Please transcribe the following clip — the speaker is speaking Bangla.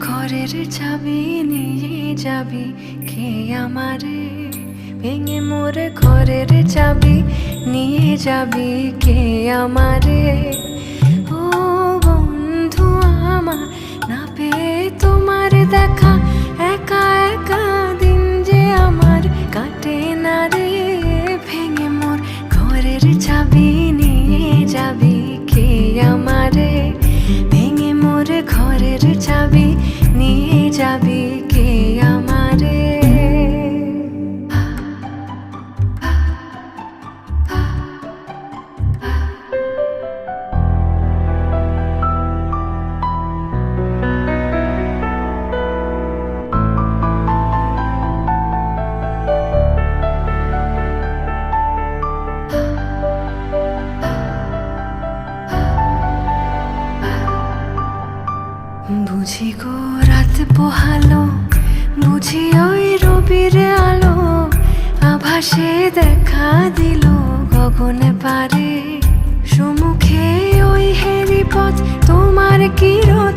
ঘরের চাবি নিয়ে যাবি কে আমারে, ভেঙে মোর ঘরের চাবি নিয়ে যাবি কে আমারে। ও বন্ধু আমার, না পেয়ে তোমার দেখা, একা একা দিন যে আমার কাটে না রে। ভেঙে মোর ঘরের চাবি নিয়ে যাবি কে আমারে, ভেঙে মোর ঘরের চাবি নিয়ে যাবি কে আমারে। বুঝি গো রাত পোহালো, বুঝি ওই রবির আলো, আভাসে দেখা দিল গগনে পারে। সম্মুখে ওই হেরি পথ, তোমার কি রোধ।